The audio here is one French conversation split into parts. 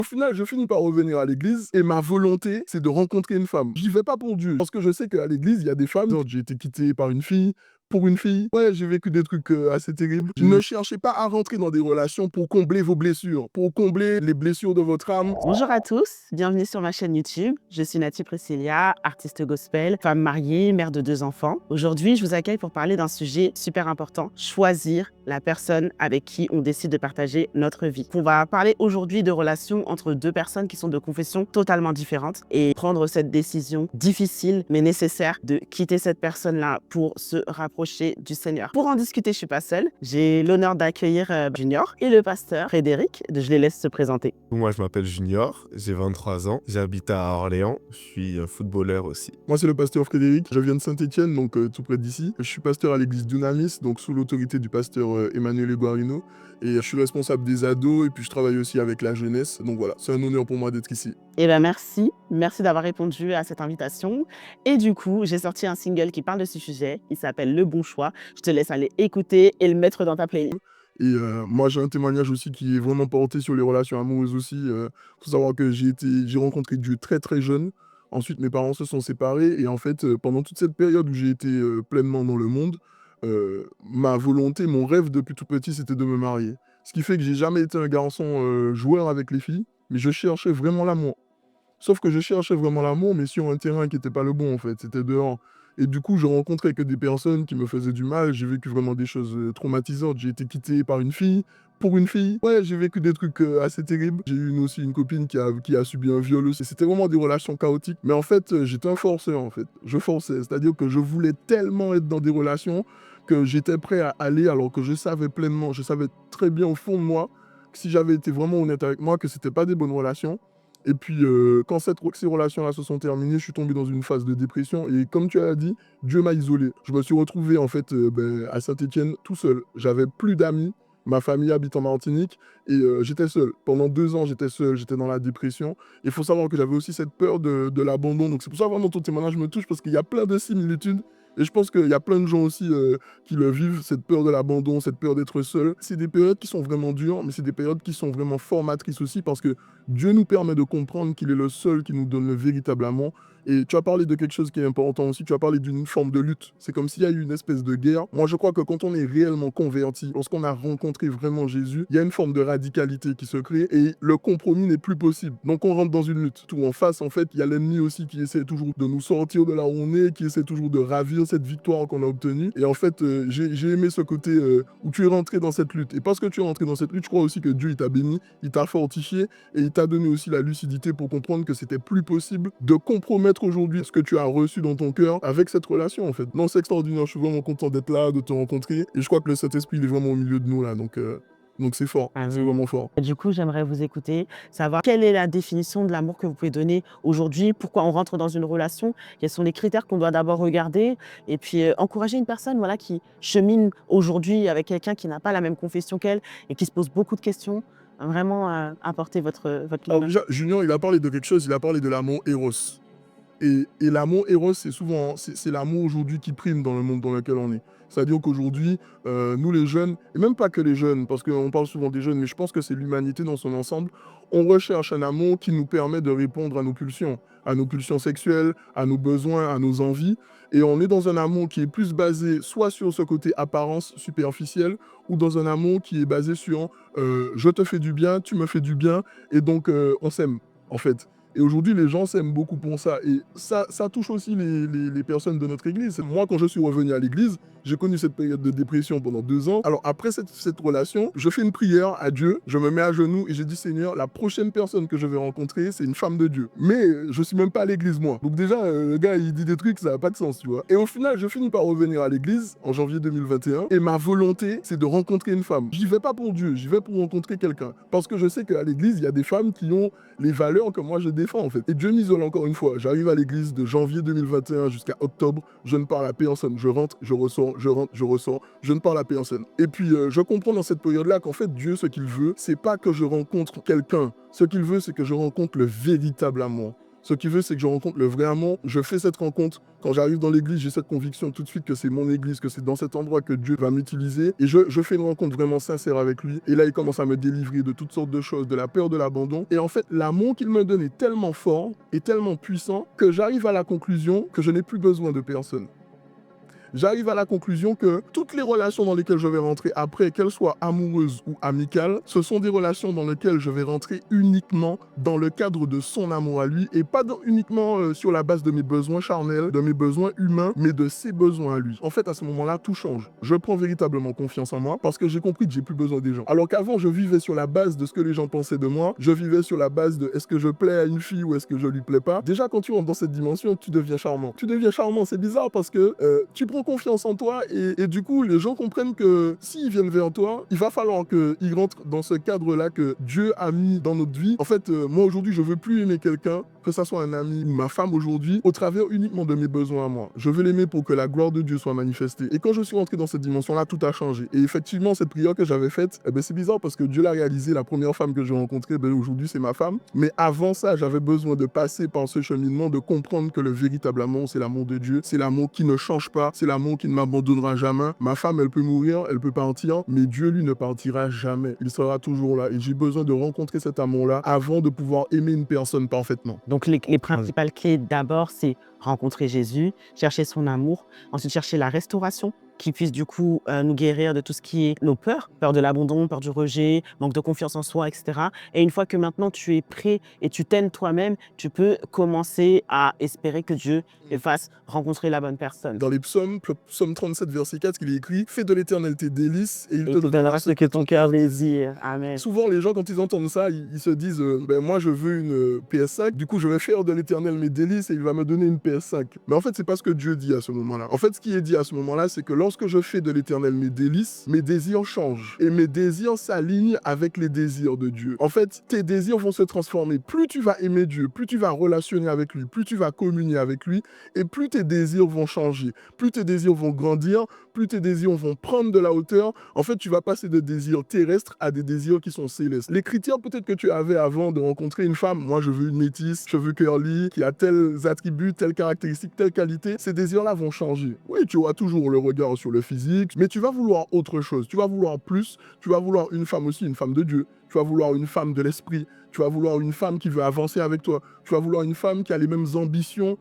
Au final, je finis par revenir à l'église et ma volonté, c'est de rencontrer une femme. J'y vais pas pour Dieu, parce que je sais qu'à l'église, il y a des femmes. J'ai été quitté par une fille, pour une fille. Ouais, j'ai vécu des trucs assez terribles. Ne cherchez pas à rentrer dans des relations pour combler vos blessures, pour combler les blessures de votre âme. Bonjour à tous, bienvenue sur ma chaîne YouTube. Je suis Nati Priscilla, artiste gospel, femme mariée, mère de 2 enfants. Aujourd'hui, je vous accueille pour parler d'un sujet super important, choisir la personne avec qui on décide de partager notre vie. On va parler aujourd'hui de relations entre 2 personnes qui sont de confessions totalement différentes et prendre cette décision difficile mais nécessaire de quitter cette personne-là pour se rapprocher du Seigneur. Pour en discuter, je suis pas seule. J'ai l'honneur d'accueillir Junior et le pasteur Frédéric. Je les laisse se présenter. Moi, je m'appelle Junior, j'ai 23 ans, j'habite à Orléans, je suis footballeur aussi. Moi, c'est le pasteur Frédéric. Je viens de Saint-Étienne, donc tout près d'ici. Je suis pasteur à l'église Dunamis, donc sous l'autorité du pasteur Emmanuel Guarino. Et je suis responsable des ados et puis je travaille aussi avec la jeunesse. Donc voilà, c'est un honneur pour moi d'être ici. Eh ben merci d'avoir répondu à cette invitation. Et du coup, j'ai sorti un single qui parle de ce sujet. Il s'appelle Le Bon Choix. Je te laisse aller écouter et le mettre dans ta playlist. Et moi, j'ai un témoignage aussi qui est vraiment porté sur les relations amoureuses aussi. Faut savoir que j'ai rencontré Dieu très très jeune. Ensuite, mes parents se sont séparés et en fait, pendant toute cette période où j'ai été pleinement dans le monde, ma volonté, mon rêve depuis tout petit, c'était de me marier. Ce qui fait que j'ai jamais été un garçon joueur avec les filles, mais je cherchais vraiment l'amour. Sauf que je cherchais vraiment l'amour, mais sur un terrain qui n'était pas le bon, en fait. C'était dehors. Et du coup, je rencontrais que des personnes qui me faisaient du mal. J'ai vécu vraiment des choses traumatisantes. J'ai été quitté par une fille, pour une fille. Ouais, j'ai vécu des trucs assez terribles. J'ai eu aussi une copine qui a subi un viol aussi. C'était vraiment des relations chaotiques. Mais en fait, j'étais un forceur, en fait. Je forçais. C'est-à-dire que je voulais tellement être dans des relations que j'étais prêt à aller alors que je savais pleinement, je savais très bien au fond de moi que si j'avais été vraiment honnête avec moi, que c'était pas des bonnes relations. Et puis, quand ces relations-là se sont terminées, je suis tombé dans une phase de dépression. Et comme tu as dit, Dieu m'a isolé. Je me suis retrouvé en fait à Saint-Étienne tout seul. J'avais plus d'amis. Ma famille habite en Martinique et j'étais seul. Pendant 2 ans, j'étais seul, j'étais dans la dépression. Il faut savoir que j'avais aussi cette peur de l'abandon. Donc c'est pour ça que vraiment ton témoignage me touche parce qu'il y a plein de similitudes. Et je pense qu'il y a plein de gens aussi qui le vivent, cette peur de l'abandon, cette peur d'être seul. C'est des périodes qui sont vraiment dures, mais c'est des périodes qui sont vraiment formatrices aussi parce que Dieu nous permet de comprendre qu'il est le seul qui nous donne le véritable amour. Et tu as parlé de quelque chose qui est important aussi, tu as parlé d'une forme de lutte. C'est comme s'il y a eu une espèce de guerre. Moi, je crois que quand on est réellement converti, lorsqu'on a rencontré vraiment Jésus, il y a une forme de radicalité qui se crée et le compromis n'est plus possible. Donc, on rentre dans une lutte. Tout en face, en fait, il y a l'ennemi aussi qui essaie toujours de nous sortir de là où on est, qui essaie toujours de ravir cette victoire qu'on a obtenue. Et en fait, j'ai aimé ce côté où tu es rentré dans cette lutte. Et parce que tu es rentré dans cette lutte, je crois aussi que Dieu, il t'a béni, il t'a fortifié et il t'a donné aussi la lucidité pour comprendre que c'était plus possible de compromettre aujourd'hui ce que tu as reçu dans ton cœur avec cette relation en fait. Non, c'est extraordinaire, je suis vraiment content d'être là, de te rencontrer et je crois que le Saint-Esprit il est vraiment au milieu de nous là, donc c'est fort, c'est vraiment fort. Et du coup, j'aimerais vous écouter, savoir quelle est la définition de l'amour que vous pouvez donner aujourd'hui, pourquoi on rentre dans une relation, quels sont les critères qu'on doit d'abord regarder, et puis encourager une personne voilà, qui chemine aujourd'hui avec quelqu'un qui n'a pas la même confession qu'elle et qui se pose beaucoup de questions, vraiment apporter votre Alors lumière. déjà, Junior, il a parlé de quelque chose, il a parlé de l'amour Eros. Et l'amour Eros, c'est souvent, c'est l'amour aujourd'hui qui prime dans le monde dans lequel on est. C'est-à-dire qu'aujourd'hui, nous les jeunes, et même pas que les jeunes, parce qu'on parle souvent des jeunes, mais je pense que c'est l'humanité dans son ensemble, on recherche un amour qui nous permet de répondre à nos pulsions sexuelles, à nos besoins, à nos envies. Et on est dans un amour qui est plus basé soit sur ce côté apparence superficielle, ou dans un amour qui est basé sur je te fais du bien, tu me fais du bien, et donc on s'aime, en fait. Et aujourd'hui, les gens s'aiment beaucoup pour ça. Et ça touche aussi les personnes de notre église. Moi, quand je suis revenu à l'église, j'ai connu cette période de dépression pendant 2 ans. Alors après cette relation, je fais une prière à Dieu, je me mets à genoux et j'ai dit Seigneur, la prochaine personne que je vais rencontrer, c'est une femme de Dieu. Mais je suis même pas à l'église moi. Donc déjà, le gars, il dit des trucs, ça n'a pas de sens, tu vois. Et au final, je finis par revenir à l'église en janvier 2021 et ma volonté, c'est de rencontrer une femme. J'y vais pas pour Dieu, j'y vais pour rencontrer quelqu'un. Parce que je sais qu'à l'église, il y a des femmes qui ont les valeurs que moi je défends en fait. Et Dieu m'isole encore une fois. J'arrive à l'église de janvier 2021 jusqu'à octobre, je ne parle à personne. Je rentre, je ressors, je rentre, je ressors, je ne parle à personne. Et puis je comprends dans cette période-là qu'en fait Dieu, ce qu'il veut, c'est pas que je rencontre quelqu'un. Ce qu'il veut, c'est que je rencontre le véritable amour. Ce qui veut, c'est que je rencontre le vrai amour. Je fais cette rencontre. Quand j'arrive dans l'église, j'ai cette conviction tout de suite que c'est mon église, que c'est dans cet endroit que Dieu va m'utiliser. Et je fais une rencontre vraiment sincère avec lui. Et là, il commence à me délivrer de toutes sortes de choses, de la peur de l'abandon. Et en fait, l'amour qu'il me donne est tellement fort et tellement puissant que j'arrive à la conclusion que je n'ai plus besoin de personne. J'arrive à la conclusion que toutes les relations dans lesquelles je vais rentrer après, qu'elles soient amoureuses ou amicales, ce sont des relations dans lesquelles je vais rentrer uniquement dans le cadre de son amour à lui et pas uniquement sur la base de mes besoins charnels, de mes besoins humains, mais de ses besoins à lui. En fait, à ce moment-là, tout change. Je prends véritablement confiance en moi parce que j'ai compris que j'ai plus besoin des gens. Alors qu'avant, je vivais sur la base de ce que les gens pensaient de moi, je vivais sur la base de est-ce que je plais à une fille ou est-ce que je lui plais pas. Déjà, quand tu rentres dans cette dimension, tu deviens charmant. Tu deviens charmant, c'est bizarre parce que tu prends confiance en toi et du coup les gens comprennent que s'ils viennent vers toi, il va falloir qu'ils rentrent dans ce cadre-là que Dieu a mis dans notre vie. En fait, moi aujourd'hui je veux plus aimer quelqu'un, que ça soit un ami ou ma femme aujourd'hui, au travers uniquement de mes besoins à moi. Je veux l'aimer pour que la gloire de Dieu soit manifestée. Et quand je suis rentré dans cette dimension-là, tout a changé. Et effectivement, cette prière que j'avais faite, c'est bizarre parce que Dieu l'a réalisée. La première femme que j'ai rencontrée, aujourd'hui c'est ma femme. Mais avant ça, j'avais besoin de passer par ce cheminement, de comprendre que le véritable amour, c'est l'amour de Dieu. C'est l'amour qui ne change pas, c'est l'amour qui ne m'abandonnera jamais. Ma femme, elle peut mourir, elle peut partir, mais Dieu, lui, ne partira jamais. Il sera toujours là. Et j'ai besoin de rencontrer cet amour-là avant de pouvoir aimer une personne parfaitement. Donc les principales clés d'abord, c'est rencontrer Jésus, chercher son amour, ensuite chercher la restauration qui puisse du coup nous guérir de tout ce qui est nos peurs, peur de l'abandon, peur du rejet, manque de confiance en soi, etc. Et une fois que maintenant tu es prêt et tu t'aimes toi-même, tu peux commencer à espérer que Dieu te fasse rencontrer la bonne personne. Dans les psaumes, psaume 37, verset 4, il est écrit « Fais de l'Éternel tes délices et il Et te tu donneras ce que ton cœur désire. Amen. » Souvent, les gens, quand ils entendent ça, ils se disent moi, je veux une PS5, du coup, je vais faire de l'Éternel mes délices et il va me donner une PS5. » Mais en fait, c'est pas ce que Dieu dit à ce moment-là. En fait, ce qui est dit à ce moment-là, c'est que lorsque je fais de l'Éternel mes délices, mes désirs changent. Et mes désirs s'alignent avec les désirs de Dieu. En fait, tes désirs vont se transformer. Plus tu vas aimer Dieu, plus tu vas relationner avec lui, plus tu vas communier avec lui, et plus tes désirs vont changer. Plus tes désirs vont grandir, plus tes désirs vont prendre de la hauteur. En fait, tu vas passer de désirs terrestres à des désirs qui sont célestes. Les critères peut-être que tu avais avant de rencontrer une femme, moi je veux une métisse, je veux curly, qui a tels attributs, telles caractéristiques, telles qualités, ces désirs-là vont changer. Oui, tu auras toujours le regard sur le physique, mais tu vas vouloir autre chose, tu vas vouloir plus, tu vas vouloir une femme aussi, une femme de Dieu, tu vas vouloir une femme de l'esprit, tu vas vouloir une femme qui veut avancer avec toi, tu vas vouloir une femme qui a les mêmes ambitions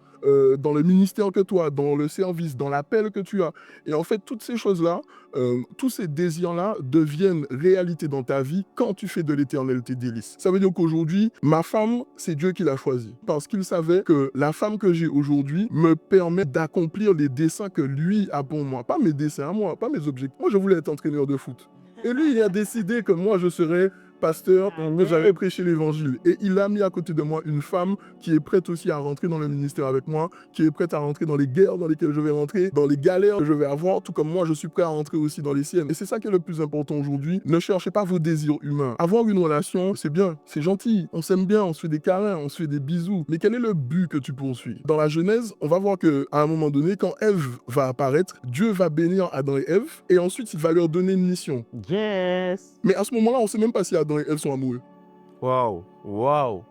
dans le ministère que toi, dans le service, dans l'appel que tu as. Et en fait, toutes ces choses-là, tous ces désirs-là deviennent réalité dans ta vie quand tu fais de l'Éternel tes délices. Ça veut dire qu'aujourd'hui, ma femme, c'est Dieu qui l'a choisie. Parce qu'il savait que la femme que j'ai aujourd'hui me permet d'accomplir les desseins que lui a pour moi. Pas mes desseins à moi, pas mes objectifs. Moi, je voulais être entraîneur de foot. Et lui, il a décidé que moi, je serais pasteur, que j'avais prêché l'évangile. Et il a mis à côté de moi une femme qui est prête aussi à rentrer dans le ministère avec moi, qui est prête à rentrer dans les guerres dans lesquelles je vais rentrer, dans les galères que je vais avoir, tout comme moi, je suis prêt à rentrer aussi dans les siennes. Et c'est ça qui est le plus important aujourd'hui. Ne cherchez pas vos désirs humains. Avoir une relation, c'est bien, c'est gentil, on s'aime bien, on se fait des câlins, on se fait des bisous. Mais quel est le but que tu poursuis? Dans la Genèse, on va voir que à un moment donné, quand Ève va apparaître, Dieu va bénir Adam et Ève, et ensuite il va leur donner une mission. Yes. Mais à ce moment-là, on sait même pas si Adam et Ève sont amoureux. Waouh, waouh.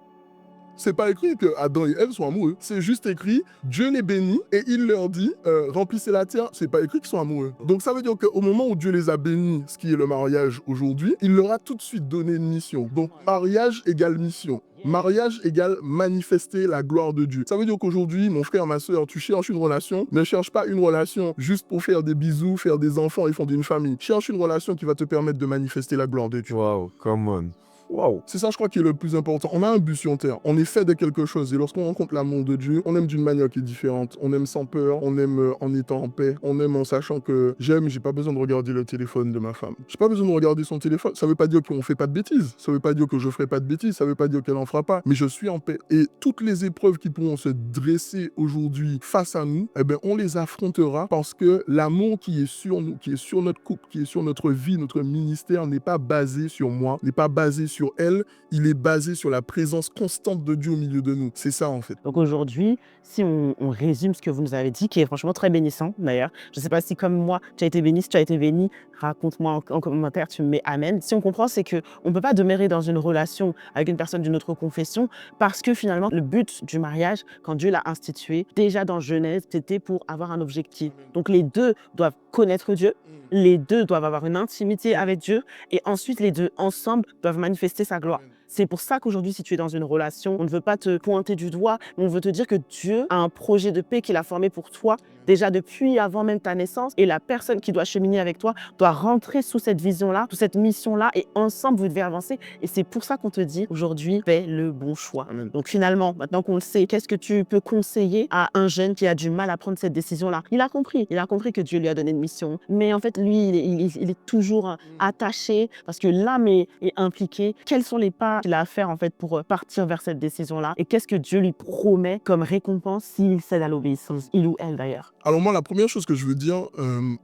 C'est pas écrit que Adam et Ève sont amoureux. C'est juste écrit, Dieu les bénit et il leur dit, remplissez la terre. C'est pas écrit qu'ils sont amoureux. Donc ça veut dire qu'au moment où Dieu les a bénis, ce qui est le mariage aujourd'hui, il leur a tout de suite donné une mission. Donc mariage égale mission. Mariage égale manifester la gloire de Dieu. Ça veut dire qu'aujourd'hui, mon frère, ma soeur, tu cherches une relation, ne cherche pas une relation juste pour faire des bisous, faire des enfants et fonder une famille. Cherche une relation qui va te permettre de manifester la gloire de Dieu. Waouh, come on. Waouh. C'est ça, je crois, qui est le plus important. On a un but sur terre. On est fait de quelque chose. Et lorsqu'on rencontre l'amour de Dieu, on aime d'une manière qui est différente. On aime sans peur. On aime en étant en paix. On aime en sachant que j'ai pas besoin de regarder le téléphone de ma femme. J'ai pas besoin de regarder son téléphone. Ça veut pas dire qu'on fait pas de bêtises. Ça veut pas dire que je ferai pas de bêtises. Ça veut pas dire qu'elle en fera pas. Mais je suis en paix. Et toutes les épreuves qui pourront se dresser aujourd'hui face à nous, on les affrontera parce que l'amour qui est sur nous, qui est sur notre couple, qui est sur notre vie, notre ministère, n'est pas basé sur moi, n'est pas basé sur sur elle, il est basé sur la présence constante de Dieu au milieu de nous. C'est ça, en fait. Donc aujourd'hui, si on résume ce que vous nous avez dit, qui est franchement très bénissant d'ailleurs, je ne sais pas si comme moi, tu as été béni, si tu as été béni, raconte-moi en commentaire, tu me mets amen. Si on comprend, c'est qu'on ne peut pas demeurer dans une relation avec une personne d'une autre confession parce que finalement, le but du mariage, quand Dieu l'a institué, déjà dans Genèse, c'était pour avoir un objectif. Donc les deux doivent connaître Dieu, les deux doivent avoir une intimité avec Dieu et ensuite les deux ensemble doivent manifester sa gloire. C'est pour ça qu'aujourd'hui, si tu es dans une relation, on ne veut pas te pointer du doigt, mais on veut te dire que Dieu a un projet de paix qu'il a formé pour toi, déjà depuis avant même ta naissance. Et la personne qui doit cheminer avec toi doit rentrer sous cette vision-là, sous cette mission-là, et ensemble, vous devez avancer. Et c'est pour ça qu'on te dit, aujourd'hui, fais le bon choix. Amen. Donc finalement, maintenant qu'on le sait, qu'est-ce que tu peux conseiller à un jeune qui a du mal à prendre cette décision-là? Il a compris que Dieu lui a donné une mission. Mais en fait, lui, il est toujours attaché parce que l'âme est impliquée. Quels sont les pas qu'il a à faire en fait pour partir vers cette décision-là? Et qu'est-ce que Dieu lui promet comme récompense s'il cède à l'obéissance, il ou elle d'ailleurs? Alors moi, la première chose que je veux dire,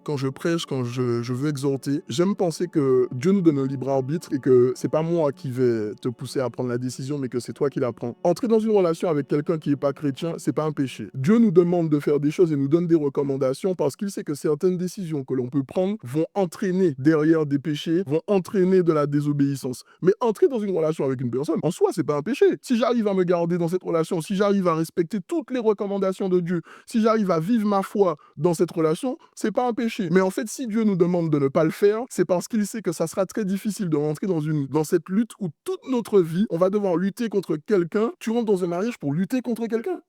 quand je prêche, quand je veux exhorter, j'aime penser que Dieu nous donne un libre arbitre et que c'est pas moi qui vais te pousser à prendre la décision, mais que c'est toi qui la prends. Entrer dans une relation avec quelqu'un qui n'est pas chrétien, c'est pas un péché. Dieu nous demande de faire des choses et nous donne des recommandations parce qu'il sait que certaines décisions que l'on peut prendre vont entraîner derrière des péchés, vont entraîner de la désobéissance. Mais entrer dans une relation avec une personne, en soi, c'est pas un péché. Si j'arrive à me garder dans cette relation, si j'arrive à respecter toutes les recommandations de Dieu, si j'arrive à vivre ma foi dans cette relation, c'est pas un péché. Mais en fait, si Dieu nous demande de ne pas le faire, c'est parce qu'il sait que ça sera très difficile de rentrer dans cette lutte où toute notre vie, on va devoir lutter contre quelqu'un. Tu rentres dans un mariage pour lutter contre quelqu'un.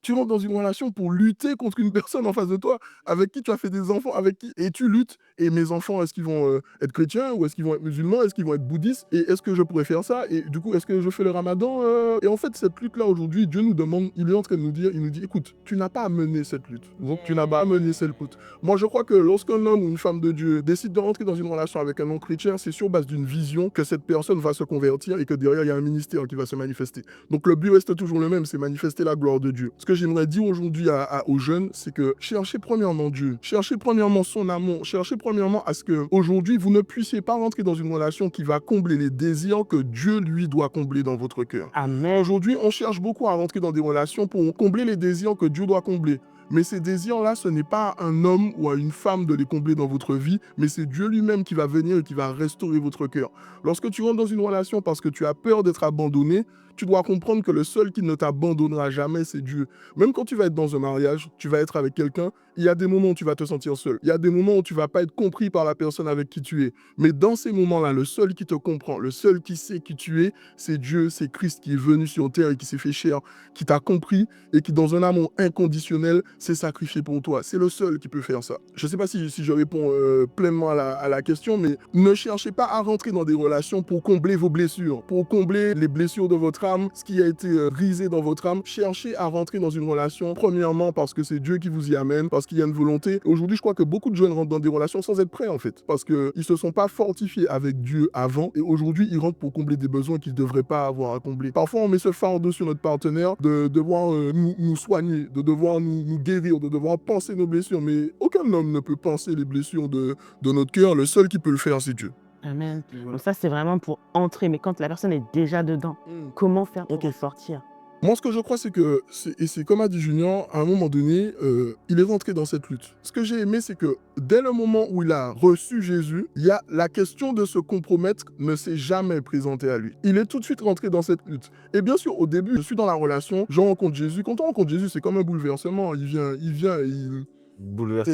Tu rentres dans une relation pour lutter contre une personne en face de toi, avec qui tu as fait des enfants, avec qui, et tu luttes. Et mes enfants, est-ce qu'ils vont être chrétiens ou est-ce qu'ils vont être musulmans? Est-ce qu'ils vont être bouddhistes? Et est-ce que je pourrais faire ça? Et du coup, est-ce que je fais le ramadan? Et en fait, cette lutte-là, aujourd'hui, Dieu nous demande, il est en train de nous dire, il nous dit, écoute, tu n'as pas à mener cette lutte. Donc, tu n'as pas à mener cette lutte. Moi, je crois que lorsqu'un homme ou une femme de Dieu décide de rentrer dans une relation avec un non-chrétien, c'est sur base d'une vision que cette personne va se convertir et que derrière, il y a un ministère qui va se manifester. Donc, le but reste toujours le même, c'est manifester la gloire de Dieu. Ce que j'aimerais dire aujourd'hui aux jeunes, c'est que cherchez premièrement Dieu, cherchez premièrement son amour, cherchez premièrement à ce que aujourd'hui vous ne puissiez pas rentrer dans une relation qui va combler les désirs que Dieu lui doit combler dans votre cœur. Amen. Aujourd'hui, on cherche beaucoup à rentrer dans des relations pour combler les désirs que Dieu doit combler. Mais ces désirs-là, ce n'est pas à un homme ou à une femme de les combler dans votre vie, mais c'est Dieu lui-même qui va venir et qui va restaurer votre cœur. Lorsque tu rentres dans une relation parce que tu as peur d'être abandonné, tu dois comprendre que le seul qui ne t'abandonnera jamais, c'est Dieu. Même quand tu vas être dans un mariage, tu vas être avec quelqu'un, il y a des moments où tu vas te sentir seul. Il y a des moments où tu vas pas être compris par la personne avec qui tu es. Mais dans ces moments-là, le seul qui te comprend, le seul qui sait qui tu es, c'est Dieu, c'est Christ qui est venu sur terre et qui s'est fait chair, qui t'a compris et qui, dans un amour inconditionnel, s'est sacrifié pour toi. C'est le seul qui peut faire ça. Je ne sais pas si je réponds pleinement à la question, mais ne cherchez pas à rentrer dans des relations pour combler vos blessures, pour combler les blessures de votre âme, ce qui a été brisé dans votre âme. Cherchez à rentrer dans une relation, premièrement parce que c'est Dieu qui vous y amène, parce qu'il y a une volonté. Aujourd'hui, je crois que beaucoup de jeunes rentrent dans des relations sans être prêts, en fait, parce qu'ils ne se sont pas fortifiés avec Dieu avant, et aujourd'hui, ils rentrent pour combler des besoins qu'ils ne devraient pas avoir à combler. Parfois, on met ce fardeau sur notre partenaire de devoir nous soigner, de devoir nous guérir, de devoir penser nos blessures, mais aucun homme ne peut penser les blessures de notre cœur. Le seul qui peut le faire, c'est Dieu. Amen. Donc ça, c'est vraiment pour entrer. Mais quand la personne est déjà dedans, comment faire pour en sortir? Moi, ce que je crois, c'est que, et c'est comme a dit Junior, à un moment donné, il est rentré dans cette lutte. Ce que j'ai aimé, c'est que dès le moment où il a reçu Jésus, la question de se compromettre ne s'est jamais présentée à lui. Il est tout de suite rentré dans cette lutte. Et bien sûr, au début, je suis dans la relation, je rencontre Jésus. Quand on rencontre Jésus, c'est comme un bouleversement. Il vient et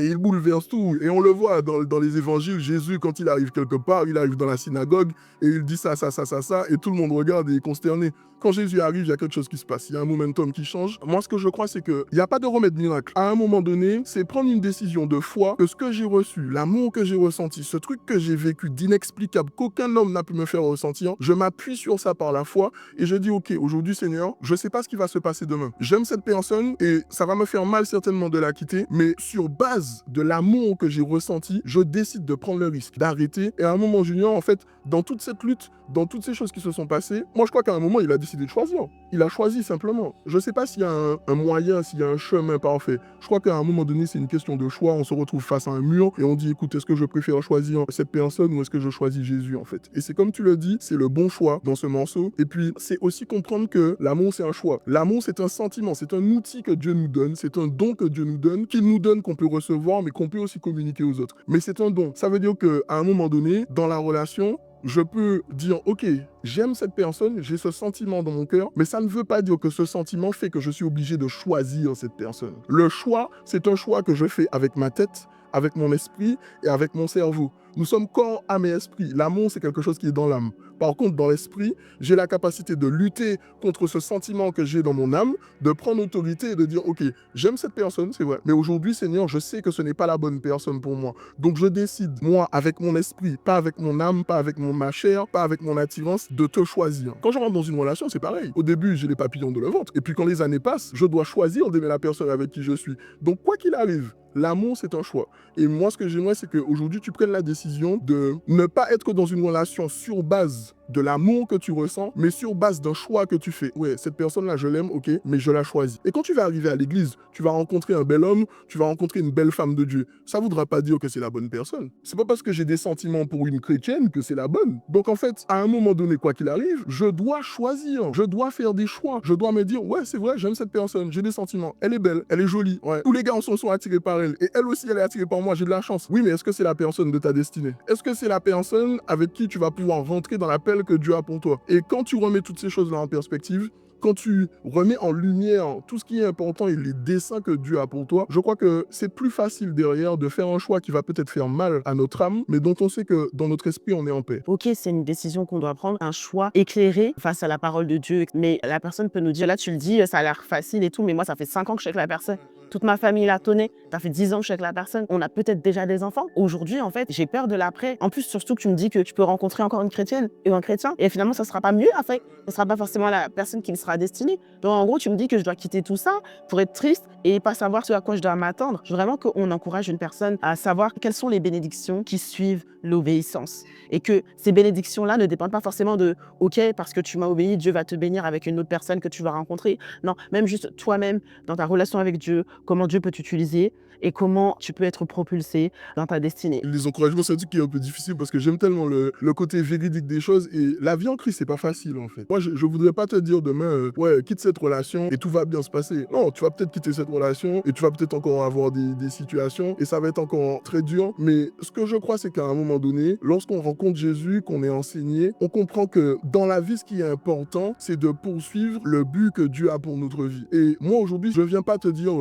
il bouleverse tout. Et on le voit dans les évangiles, Jésus, quand il arrive quelque part, il arrive dans la synagogue et il dit ça, et tout le monde regarde et est consterné. Quand Jésus arrive, il y a quelque chose qui se passe. Il y a un momentum qui change. Moi, ce que je crois, c'est qu'il n'y a pas de remède miracle. À un moment donné, c'est prendre une décision de foi que ce que j'ai reçu, l'amour que j'ai ressenti, ce truc que j'ai vécu d'inexplicable, qu'aucun homme n'a pu me faire ressentir, je m'appuie sur ça par la foi et je dis, ok, aujourd'hui, Seigneur, je ne sais pas ce qui va se passer demain. J'aime cette personne et ça va me faire mal certainement de la quitter, mais sur sur base de l'amour que j'ai ressenti, je décide de prendre le risque, d'arrêter. Et à un moment, Junior, en fait, dans toute cette lutte, dans toutes ces choses qui se sont passées, moi, je crois qu'à un moment, il a décidé de choisir. Il a choisi simplement. Je ne sais pas s'il y a un moyen, s'il y a un chemin parfait. Je crois qu'à un moment donné, c'est une question de choix. On se retrouve face à un mur et on dit, écoute, est-ce que je préfère choisir cette personne ou est-ce que je choisis Jésus, en fait? Et c'est comme tu le dis, c'est le bon choix dans ce morceau. Et puis, c'est aussi comprendre que l'amour, c'est un choix. L'amour, c'est un sentiment, c'est un outil que Dieu nous donne, c'est un don que Dieu nous donne, qu'il nous donne, qu'on peut recevoir, mais qu'on peut aussi communiquer aux autres. Mais c'est un don. Ça veut dire qu'à un moment donné, dans la relation, je peux dire, ok, j'aime cette personne, j'ai ce sentiment dans mon cœur, mais ça ne veut pas dire que ce sentiment fait que je suis obligé de choisir cette personne. Le choix, c'est un choix que je fais avec ma tête, avec mon esprit et avec mon cerveau. Nous sommes corps, âme et esprit. L'amour, c'est quelque chose qui est dans l'âme. Par contre, dans l'esprit, j'ai la capacité de lutter contre ce sentiment que j'ai dans mon âme, de prendre autorité et de dire, ok, j'aime cette personne, c'est vrai, mais aujourd'hui, Seigneur, je sais que ce n'est pas la bonne personne pour moi. Donc, je décide, moi, avec mon esprit, pas avec mon âme, pas avec ma chair, pas avec mon attirance, de te choisir. Quand je rentre dans une relation, c'est pareil. Au début, j'ai les papillons de le ventre. Et puis, quand les années passent, je dois choisir d'aimer la personne avec qui je suis. Donc, quoi qu'il arrive, l'amour, c'est un choix. Et moi, ce que j'aimerais, c'est qu'aujourd'hui, tu prennes la décision de ne pas être dans une relation sur base de l'amour que tu ressens, mais sur base d'un choix que tu fais. Ouais, cette personne-là, je l'aime, ok, mais je la choisis. Et quand tu vas arriver à l'église, tu vas rencontrer un bel homme, tu vas rencontrer une belle femme de Dieu. Ça ne voudra pas dire que c'est la bonne personne. C'est pas parce que j'ai des sentiments pour une chrétienne que c'est la bonne. Donc en fait, à un moment donné, quoi qu'il arrive, je dois choisir, je dois faire des choix. Je dois me dire, ouais, c'est vrai, j'aime cette personne, j'ai des sentiments, elle est belle, elle est jolie. Ouais. Tous les gars sont attirés par elle. Et elle aussi, elle est attirée par moi, j'ai de la chance. Oui, mais est-ce que c'est la personne de ta destinée? Est-ce que c'est la personne avec qui tu vas pouvoir rentrer dans l'appel que Dieu a pour toi? Et quand tu remets toutes ces choses-là en perspective, quand tu remets en lumière tout ce qui est important et les desseins que Dieu a pour toi, je crois que c'est plus facile derrière de faire un choix qui va peut-être faire mal à notre âme, mais dont on sait que dans notre esprit, on est en paix. Ok, c'est une décision qu'on doit prendre, un choix éclairé face à la parole de Dieu. Mais la personne peut nous dire, là tu le dis, ça a l'air facile et tout, mais moi ça fait 5 ans que je suis avec la personne. Toute ma famille la connaît. Ça fait 10 ans que je suis avec la personne. On a peut-être déjà des enfants. Aujourd'hui, en fait, j'ai peur de l'après. En plus, surtout que tu me dis que tu peux rencontrer encore une chrétienne et un chrétien. Et finalement, ça sera pas mieux après. Ce sera pas forcément la personne qui me sera destinée. Donc, en gros, tu me dis que je dois quitter tout ça pour être triste et pas savoir ce à quoi je dois m'attendre. Je veux vraiment qu'on encourage une personne à savoir quelles sont les bénédictions qui suivent l'obéissance. Et que ces bénédictions-là ne dépendent pas forcément de « Ok, parce que tu m'as obéi, Dieu va te bénir avec une autre personne que tu vas rencontrer. » Non, même juste toi-même, dans ta relation avec Dieu, comment Dieu peut t'utiliser et comment tu peux être propulsé dans ta destinée. Les encouragements, c'est un truc qui est un peu difficile parce que j'aime tellement le côté véridique des choses et la vie en Christ, c'est pas facile en fait. Moi, je voudrais pas te dire demain, ouais, quitte cette relation et tout va bien se passer. Non, tu vas peut-être quitter cette relation et tu vas peut-être encore avoir des situations et ça va être encore très dur. Mais ce que je crois, c'est qu'à un moment donné, lorsqu'on rencontre Jésus, qu'on est enseigné, on comprend que dans la vie, ce qui est important, c'est de poursuivre le but que Dieu a pour notre vie. Et moi, aujourd'hui, je viens pas te dire,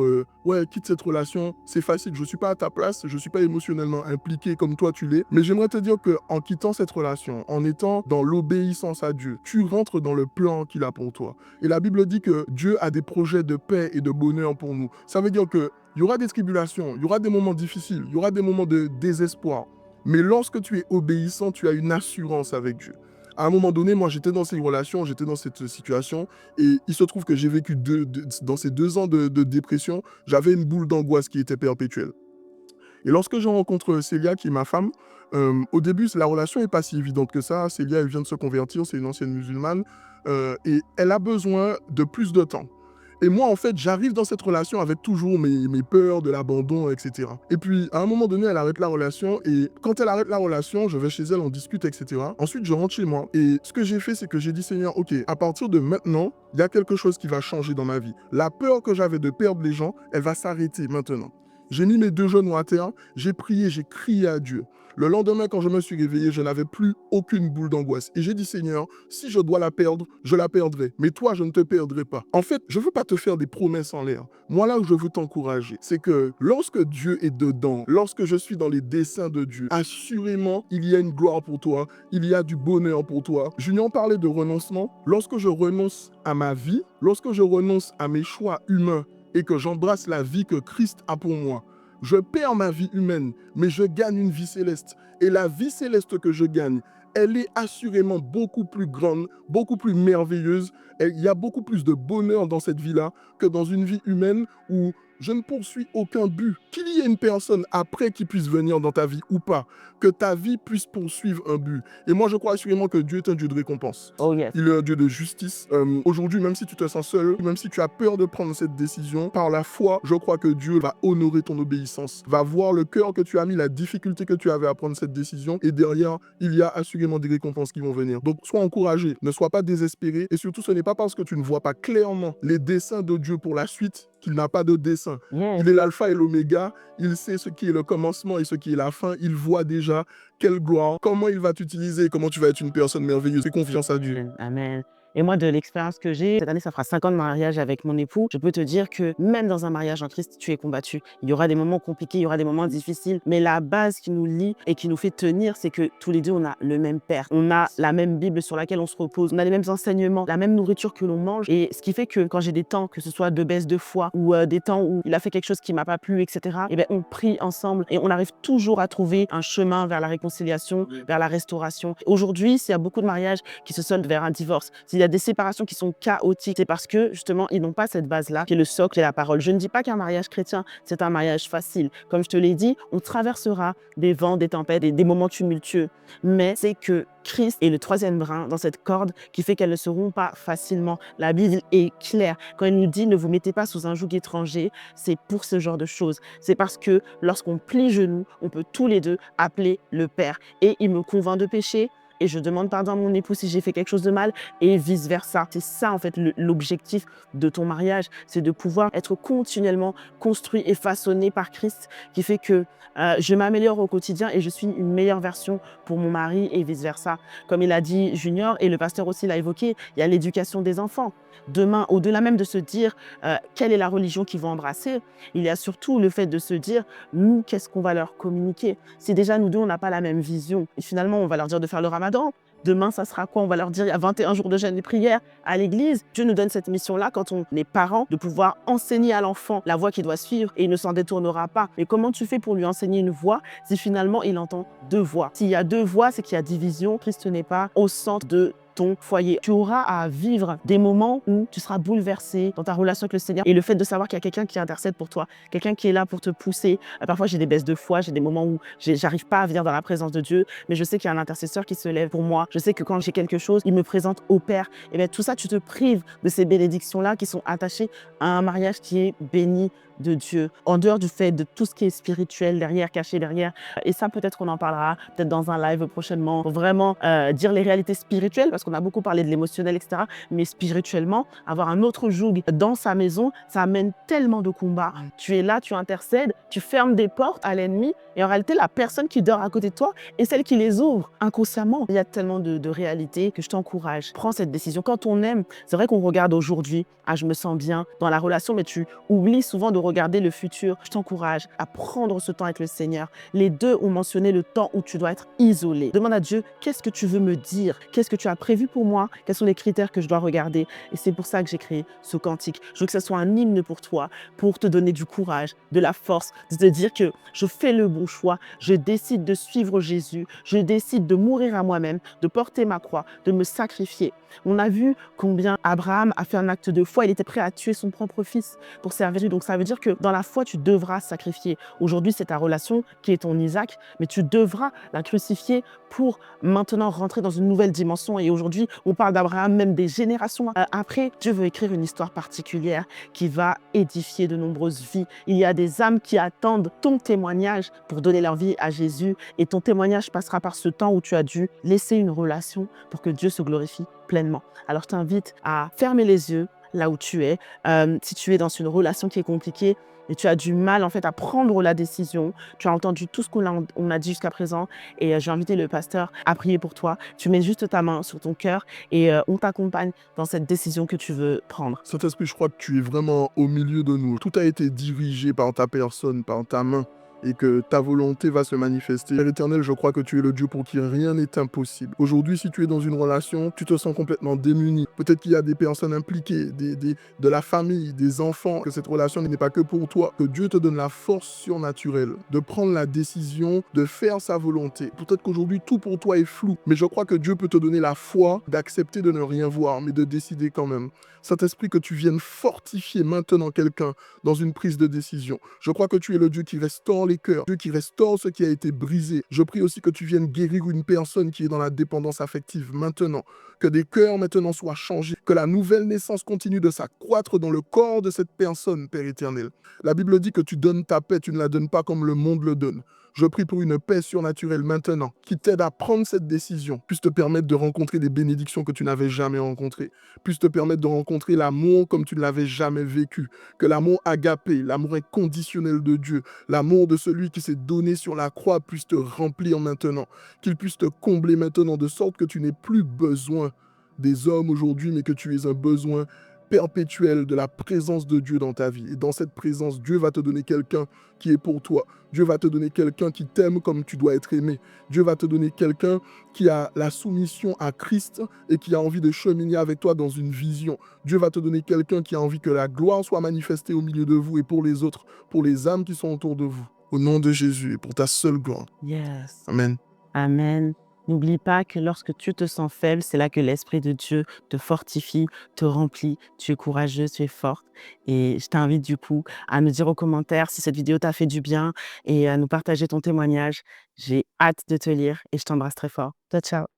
ouais, quitte cette relation, c'est facile, je suis pas à ta place, je suis pas émotionnellement impliqué comme toi tu l'es, mais j'aimerais te dire que en quittant cette relation, en étant dans l'obéissance à Dieu, tu rentres dans le plan qu'il a pour toi. Et la Bible dit que Dieu a des projets de paix et de bonheur pour nous. Ça veut dire que il y aura des tribulations, il y aura des moments difficiles, il y aura des moments de désespoir. Mais lorsque tu es obéissant, tu as une assurance avec Dieu. À un moment donné, moi, j'étais dans ces relations, j'étais dans cette situation, et il se trouve que j'ai vécu dans ces 2 ans de dépression, j'avais une boule d'angoisse qui était perpétuelle. Et lorsque je rencontre Célia, qui est ma femme, au début, la relation n'est pas si évidente que ça. Célia, elle vient de se convertir, c'est une ancienne musulmane, et elle a besoin de plus de temps. Et moi, en fait, j'arrive dans cette relation avec toujours mes peurs de l'abandon, etc. Et puis, à un moment donné, elle arrête la relation. Et quand elle arrête la relation, je vais chez elle, on discute, etc. Ensuite, je rentre chez moi. Et ce que j'ai fait, c'est que j'ai dit, Seigneur, ok, à partir de maintenant, il y a quelque chose qui va changer dans ma vie. La peur que j'avais de perdre les gens, elle va s'arrêter maintenant. J'ai mis mes 2 genoux à terre, j'ai prié, j'ai crié à Dieu. Le lendemain, quand je me suis réveillé, je n'avais plus aucune boule d'angoisse. Et j'ai dit, Seigneur, si je dois la perdre, je la perdrai. Mais toi, je ne te perdrai pas. En fait, je ne veux pas te faire des promesses en l'air. Moi, là où je veux t'encourager, c'est que lorsque Dieu est dedans, lorsque je suis dans les desseins de Dieu, assurément, il y a une gloire pour toi, il y a du bonheur pour toi. Julien parlait de renoncement. Lorsque je renonce à ma vie, lorsque je renonce à mes choix humains et que j'embrasse la vie que Christ a pour moi, je perds ma vie humaine, mais je gagne une vie céleste. Et la vie céleste que je gagne, elle est assurément beaucoup plus grande, beaucoup plus merveilleuse. Il y a beaucoup plus de bonheur dans cette vie-là que dans une vie humaine où Je ne poursuis aucun but. Qu'il y ait une personne après qui puisse venir dans ta vie ou pas, que ta vie puisse poursuivre un but. Et moi, je crois assurément que Dieu est un Dieu de récompense. Oh yes. Il est un Dieu de justice. Aujourd'hui, même si tu te sens seul, même si tu as peur de prendre cette décision, par la foi, je crois que Dieu va honorer ton obéissance, va voir le cœur que tu as mis, la difficulté que tu avais à prendre cette décision, et derrière, il y a assurément des récompenses qui vont venir. Donc, sois encouragé, ne sois pas désespéré, et surtout, ce n'est pas parce que tu ne vois pas clairement les desseins de Dieu pour la suite qu'il n'a pas de dessein. Yes. Il est l'alpha et l'oméga, il sait ce qui est le commencement et ce qui est la fin, il voit déjà quelle gloire, comment il va t'utiliser, comment tu vas être une personne merveilleuse. Fais confiance à Dieu. Amen. Et moi, de l'expérience que j'ai, cette année, ça fera 5 ans de mariage avec mon époux. Je peux te dire que même dans un mariage en Christ, tu es combattu. Il y aura des moments compliqués, il y aura des moments difficiles. Mais la base qui nous lie et qui nous fait tenir, c'est que tous les deux, on a le même Père. On a la même Bible sur laquelle on se repose. On a les mêmes enseignements, la même nourriture que l'on mange. Et ce qui fait que quand j'ai des temps, que ce soit de baisse de foi ou des temps où il a fait quelque chose qui m'a pas plu, etc., et ben, on prie ensemble et on arrive toujours à trouver un chemin vers la réconciliation, vers la restauration. Aujourd'hui, s'il y a beaucoup de mariages qui se soldent vers un divorce, s'il y a des séparations qui sont chaotiques, c'est parce que justement, ils n'ont pas cette base-là, qui est le socle et la parole. Je ne dis pas qu'un mariage chrétien, c'est un mariage facile. Comme je te l'ai dit, on traversera des vents, des tempêtes et des moments tumultueux. Mais c'est que Christ est le troisième brin dans cette corde qui fait qu'elles ne se rompent pas facilement. La Bible est claire. Quand elle nous dit « ne vous mettez pas sous un joug étranger », c'est pour ce genre de choses. C'est parce que lorsqu'on plie genoux, on peut tous les deux appeler le Père. Et il me convainc de pécher, et je demande pardon à mon époux si j'ai fait quelque chose de mal, et vice-versa. C'est ça, en fait, l'objectif de ton mariage, c'est de pouvoir être continuellement construit et façonné par Christ, qui fait que je m'améliore au quotidien et je suis une meilleure version pour mon mari et vice-versa. Comme il a dit Junior, et le pasteur aussi l'a évoqué, il y a l'éducation des enfants. Demain, au-delà même de se dire quelle est la religion qu'ils vont embrasser, il y a surtout le fait de se dire, nous, qu'est-ce qu'on va leur communiquer? Si déjà nous deux, on n'a pas la même vision, et finalement, on va leur dire de faire le ramadan, demain, ça sera quoi? On va leur dire, il y a 21 jours de jeûne et prière à l'église. Dieu nous donne cette mission-là, quand on est parent, de pouvoir enseigner à l'enfant la voie qu'il doit suivre, et il ne s'en détournera pas. Mais comment tu fais pour lui enseigner une voie si finalement, il entend deux voix? S'il y a deux voix, c'est qu'il y a division. Christ n'est pas au centre de ton foyer. Tu auras à vivre des moments où tu seras bouleversé dans ta relation avec le Seigneur, et le fait de savoir qu'il y a quelqu'un qui intercède pour toi, quelqu'un qui est là pour te pousser. Parfois, j'ai des baisses de foi, j'ai des moments où j'arrive pas à venir dans la présence de Dieu, mais je sais qu'il y a un intercesseur qui se lève pour moi. Je sais que quand j'ai quelque chose, il me présente au Père. Et bien tout ça, tu te prives de ces bénédictions-là qui sont attachées à un mariage qui est béni de Dieu, en dehors du fait de tout ce qui est spirituel derrière, caché derrière. Et ça, peut-être qu'on en parlera peut-être dans un live prochainement, pour vraiment dire les réalités spirituelles, parce qu'on a beaucoup parlé de l'émotionnel, etc. Mais spirituellement, avoir un autre joug dans sa maison, ça amène tellement de combats. Tu es là, tu intercèdes, tu fermes des portes à l'ennemi, et en réalité, la personne qui dort à côté de toi est celle qui les ouvre inconsciemment. Il y a tellement de réalités que je t'encourage. Prends cette décision. Quand on aime, c'est vrai qu'on regarde aujourd'hui, ah, je me sens bien dans la relation, mais tu oublies souvent de regarder le futur. Je t'encourage à prendre ce temps avec le Seigneur. Les deux ont mentionné le temps où tu dois être isolé. Demande à Dieu, qu'est-ce que tu veux me dire? Qu'est-ce que tu as prévu pour moi? Quels sont les critères que je dois regarder? Et c'est pour ça que j'ai créé ce cantique. Je veux que ce soit un hymne pour toi, pour te donner du courage, de la force, de te dire que je fais le bon choix, je décide de suivre Jésus, je décide de mourir à moi-même, de porter ma croix, de me sacrifier. On a vu combien Abraham a fait un acte de foi, il était prêt à tuer son propre fils pour servir Dieu. Donc ça veut dire que dans la foi, tu devras sacrifier. Aujourd'hui, c'est ta relation qui est ton Isaac, mais tu devras la crucifier pour maintenant rentrer dans une nouvelle dimension. Et aujourd'hui, on parle d'Abraham même des générations après. Dieu veut écrire une histoire particulière qui va édifier de nombreuses vies. Il y a des âmes qui attendent ton témoignage pour donner leur vie à Jésus, et ton témoignage passera par ce temps où tu as dû laisser une relation pour que Dieu se glorifie pleinement. Alors je t'invite à fermer les yeux là où tu es. Si tu es dans une relation qui est compliquée et tu as du mal en fait à prendre la décision, tu as entendu tout ce qu'on a dit jusqu'à présent, et j'ai invité le pasteur à prier pour toi. Tu mets juste ta main sur ton cœur et on t'accompagne dans cette décision que tu veux prendre. Saint-Esprit, je crois que tu es vraiment au milieu de nous. Tout a été dirigé par ta personne, par ta main. et que ta volonté va se manifester. Père éternel, je crois que tu es le Dieu pour qui rien n'est impossible. Aujourd'hui, si tu es dans une relation, tu te sens complètement démuni. Peut-être qu'il y a des personnes impliquées, de la famille, des enfants, que cette relation n'est pas que pour toi. Que Dieu te donne la force surnaturelle de prendre la décision de faire sa volonté. Peut-être qu'aujourd'hui, tout pour toi est flou, mais je crois que Dieu peut te donner la foi d'accepter de ne rien voir, mais de décider quand même. Saint-Esprit, que tu viennes fortifier maintenant quelqu'un dans une prise de décision. Je crois que tu es le Dieu qui restaure les cœurs, Dieu qui restaure ce qui a été brisé. Je prie aussi que tu viennes guérir une personne qui est dans la dépendance affective maintenant. Que des cœurs maintenant soient changés, que la nouvelle naissance continue de s'accroître dans le corps de cette personne, Père éternel. La Bible dit que tu donnes ta paix, tu ne la donnes pas comme le monde le donne. Je prie pour une paix surnaturelle maintenant, qui t'aide à prendre cette décision, puisse te permettre de rencontrer des bénédictions que tu n'avais jamais rencontrées, puisse te permettre de rencontrer l'amour comme tu ne l'avais jamais vécu, que l'amour agapé, l'amour inconditionnel de Dieu, l'amour de celui qui s'est donné sur la croix puisse te remplir maintenant, qu'il puisse te combler maintenant de sorte que tu n'aies plus besoin des hommes aujourd'hui, mais que tu aies un besoin perpétuel de la présence de Dieu dans ta vie. Et dans cette présence, Dieu va te donner quelqu'un qui est pour toi. Dieu va te donner quelqu'un qui t'aime comme tu dois être aimé. Dieu va te donner quelqu'un qui a la soumission à Christ et qui a envie de cheminer avec toi dans une vision. Dieu va te donner quelqu'un qui a envie que la gloire soit manifestée au milieu de vous et pour les autres, pour les âmes qui sont autour de vous. Au nom de Jésus et pour ta seule gloire. Yes. Amen. Amen. N'oublie pas que lorsque tu te sens faible, c'est là que l'Esprit de Dieu te fortifie, te remplit. Tu es courageuse, tu es forte. Et je t'invite du coup à me dire aux commentaires si cette vidéo t'a fait du bien et à nous partager ton témoignage. J'ai hâte de te lire et je t'embrasse très fort. Ciao, ciao.